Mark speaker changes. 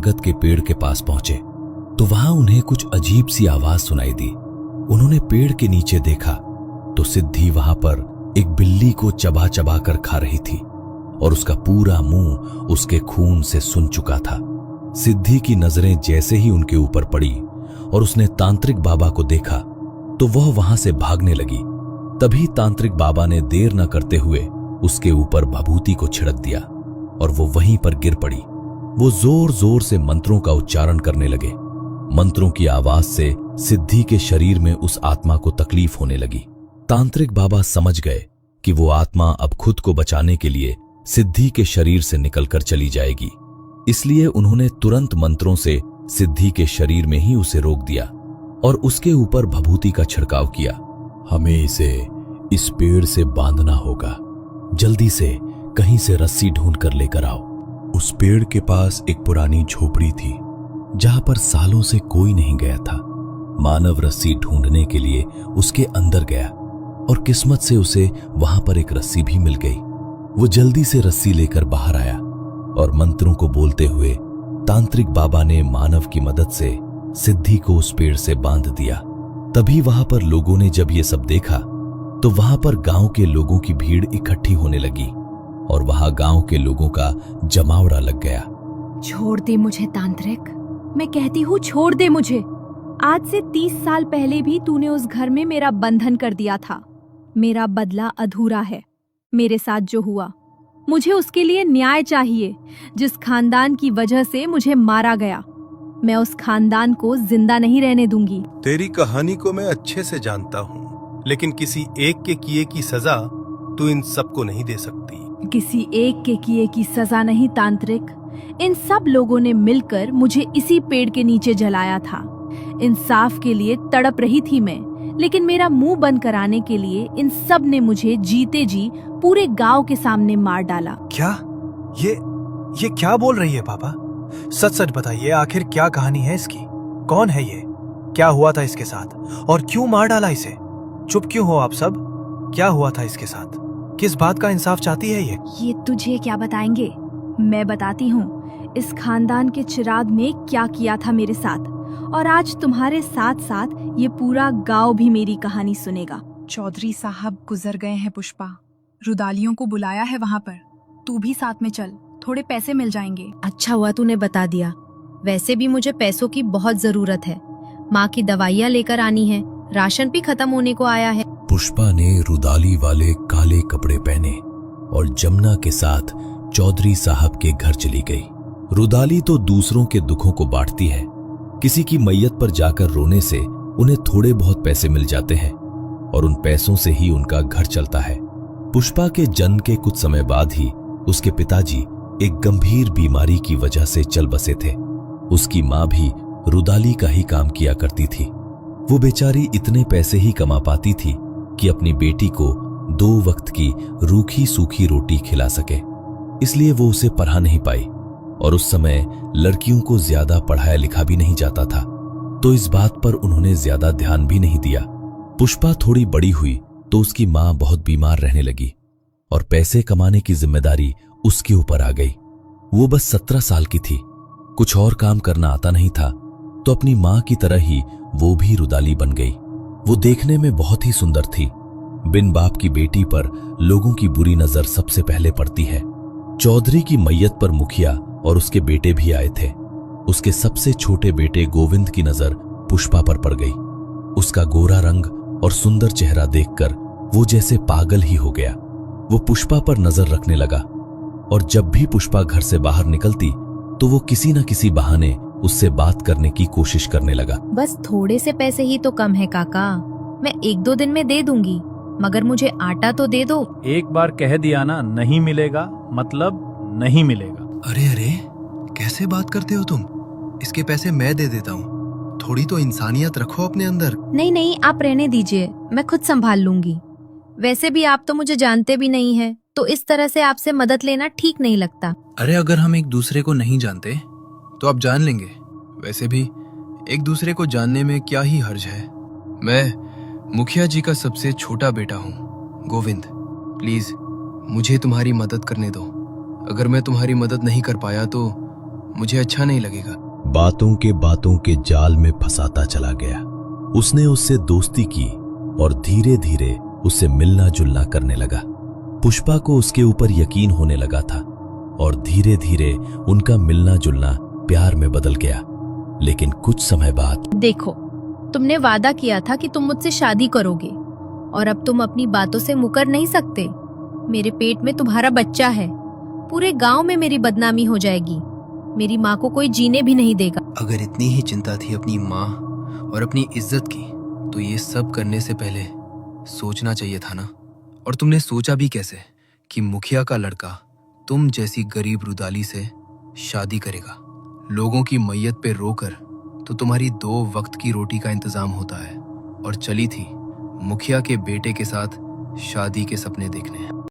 Speaker 1: बरगद के पेड़ के पास पहुंचे तो वहां उन्हें कुछ अजीब सी आवाज सुनाई दी। उन्होंने पेड़ के नीचे देखा तो सिद्धि वहां पर एक बिल्ली को चबा चबा कर खा रही थी और उसका पूरा मुंह उसके खून से सुन चुका था। सिद्धि की नजरें जैसे ही उनके ऊपर पड़ी और उसने तांत्रिक बाबा को देखा तो वह वहां से भागने लगी। तभी तांत्रिक बाबा ने देर न करते हुए उसके ऊपर भभूति को छिड़क दिया और वो वहीं पर गिर पड़ी। वो जोर जोर से मंत्रों का उच्चारण करने लगे। मंत्रों की आवाज से सिद्धि के शरीर में उस आत्मा को तकलीफ होने लगी। तांत्रिक बाबा समझ गए कि वो आत्मा अब खुद को बचाने के लिए सिद्धि के शरीर से निकलकर चली जाएगी, इसलिए उन्होंने तुरंत मंत्रों से सिद्धि के शरीर में ही उसे रोक दिया और उसके ऊपर भभूति का छिड़काव किया। हमें इसे इस पेड़ से बांधना होगा, जल्दी से कहीं से रस्सी ढूंढ कर लेकर आओ। उस पेड़ के पास एक पुरानी झोपड़ी थी जहां पर सालों से कोई नहीं गया था। मानव रस्सी ढूंढने के लिए उसके अंदर गया और किस्मत से उसे वहां पर एक रस्सी भी मिल गई। वो जल्दी से रस्सी लेकर बाहर आया और मंत्रों को बोलते हुए तांत्रिक बाबा ने मानव की मदद से सिद्धि को उस पेड़ से बांध दिया। तभी वहां पर लोगों ने जब ये सब देखा तो वहां पर गांव के लोगों की भीड़ इकट्ठी होने लगी और वहां गांव के लोगों का जमावड़ा लग गया।
Speaker 2: छोड़ दे मुझे तांत्रिक, मैं कहती हूँ छोड़ दे मुझे। आज से 30 साल पहले भी तूने उस घर में मेरा बंधन कर दिया था। मेरा बदला अधूरा है। मेरे साथ जो हुआ, मुझे उसके लिए न्याय चाहिए। जिस खानदान की वजह से मुझे मारा गया, मैं उस खानदान को जिंदा नहीं रहने दूंगी।
Speaker 3: तेरी कहानी को मैं अच्छे से जानता हूँ, लेकिन किसी एक के किए की सजा तू इन सबको नहीं दे सकती।
Speaker 2: किसी एक के किए की सजा नहीं तांत्रिक, इन सब लोगों ने मिलकर मुझे इसी पेड़ के नीचे जलाया था। इंसाफ के लिए तड़प रही थी मैं, लेकिन मेरा मुंह बंद कराने के लिए इन सब ने मुझे जीते जी पूरे गांव के सामने मार डाला।
Speaker 4: क्या? ये क्या बोल रही है पापा? सच सच बताइए, आखिर क्या कहानी है इसकी? कौन है ये? क्या हुआ था इसके साथ और क्यों मार डाला इसे? चुप क्यों हो आप सब? क्या हुआ था इसके साथ? किस बात का इंसाफ चाहती है ये
Speaker 2: तुझे क्या बताएंगे? मैं बताती हूँ इस खानदान के चिराग ने क्या किया था मेरे साथ, और आज तुम्हारे साथ साथ ये पूरा गांव भी मेरी कहानी सुनेगा।
Speaker 5: चौधरी साहब गुजर गए हैं पुष्पा, रुदालियों को बुलाया है वहाँ पर। तू भी साथ में चल, थोड़े पैसे मिल जाएंगे।
Speaker 6: अच्छा हुआ तूने बता दिया, वैसे भी मुझे पैसों की बहुत जरूरत है। माँ की दवाइयाँ लेकर आनी है, राशन भी खत्म होने को आया है।
Speaker 1: पुष्पा ने रुदाली वाले काले कपड़े पहने और जमुना के साथ चौधरी साहब के घर चली गई। रुदाली तो दूसरों के दुखों को बांटती है। किसी की मैयत पर जाकर रोने से उन्हें थोड़े बहुत पैसे मिल जाते हैं और उन पैसों से ही उनका घर चलता है। पुष्पा के जन्म के कुछ समय बाद ही उसके पिताजी एक गंभीर बीमारी की वजह से चल बसे थे। उसकी माँ भी रुदाली का ही काम किया करती थी। वो बेचारी इतने पैसे ही कमा पाती थी कि अपनी बेटी को 2 वक्त की रूखी सूखी रोटी खिला सके, इसलिए वो उसे पढ़ा नहीं पाई। और उस समय लड़कियों को ज्यादा पढ़ाया लिखा भी नहीं जाता था, तो इस बात पर उन्होंने ज्यादा ध्यान भी नहीं दिया। पुष्पा थोड़ी बड़ी हुई तो उसकी माँ बहुत बीमार रहने लगी और पैसे कमाने की जिम्मेदारी उसके ऊपर आ गई। वो बस 17 साल की थी, कुछ और काम करना आता नहीं था, तो अपनी माँ की तरह ही वो भी रुदाली बन गई। वो देखने में बहुत ही सुंदर थी। बिन बाप की बेटी पर लोगों की बुरी नजर सबसे पहले पड़ती है। चौधरी की मैयत पर मुखिया और उसके बेटे भी आए थे। उसके सबसे छोटे बेटे गोविंद की नजर पुष्पा पर पड़ गई। उसका गोरा रंग और सुंदर चेहरा देखकर वो जैसे पागल ही हो गया। वो पुष्पा पर नजर रखने लगा और जब भी पुष्पा घर से बाहर निकलती तो वो किसी न किसी बहाने उससे बात करने की कोशिश करने लगा।
Speaker 6: बस थोड़े से पैसे ही तो कम है काका, मैं 1-2 दिन में दे दूंगी, मगर मुझे आटा तो दे दो।
Speaker 7: एक बार कह दिया ना नहीं मिलेगा मतलब नहीं मिलेगा।
Speaker 4: अरे कैसे बात करते हो तुम? इसके पैसे मैं दे देता हूँ, थोड़ी तो इंसानियत रखो अपने अंदर।
Speaker 6: नहीं, आप रहने दीजिए, मैं खुद संभाल लूंगी। वैसे भी आप तो मुझे जानते भी नहीं हैं, तो इस तरह से आपसे मदद लेना ठीक नहीं लगता।
Speaker 4: अरे अगर हम एक दूसरे को नहीं जानते तो आप जान लेंगे। वैसे भी एक दूसरे को जानने में क्या ही हर्ज है। मैं मुखिया जी का सबसे छोटा बेटा हूँ गोविंद, प्लीज मुझे तुम्हारी मदद करने दो। अगर मैं तुम्हारी मदद नहीं कर पाया तो
Speaker 8: मुझे अच्छा नहीं लगेगा।
Speaker 1: बातों के जाल में फंसाता चला गया। उसने उससे दोस्ती की और धीरे धीरे उससे मिलना जुलना करने लगा। पुष्पा को उसके ऊपर यकीन होने लगा था और धीरे धीरे उनका मिलना जुलना प्यार में बदल गया। लेकिन कुछ समय बाद
Speaker 6: देखो, तुमने वादा किया था कि तुम मुझसे शादी करोगे और अब तुम अपनी बातों से मुकर नहीं सकते। मेरे पेट में तुम्हारा बच्चा है। पूरे गांव में मेरी बदनामी हो जाएगी। मेरी माँ को कोई जीने भी नहीं देगा।
Speaker 8: अगर इतनी ही चिंता थी अपनी माँ और अपनी इज्जत की, तो ये सब करने से पहले सोचना चाहिए था ना। और तुमने सोचा भी कैसे कि मुखिया का लड़का तुम जैसी गरीब रुदाली से शादी करेगा। लोगों की मैयत पे रोकर तो तुम्हारी 2 वक्त की रोटी का इंतजाम होता है, और चली थी मुखिया के बेटे के साथ शादी के सपने देखने।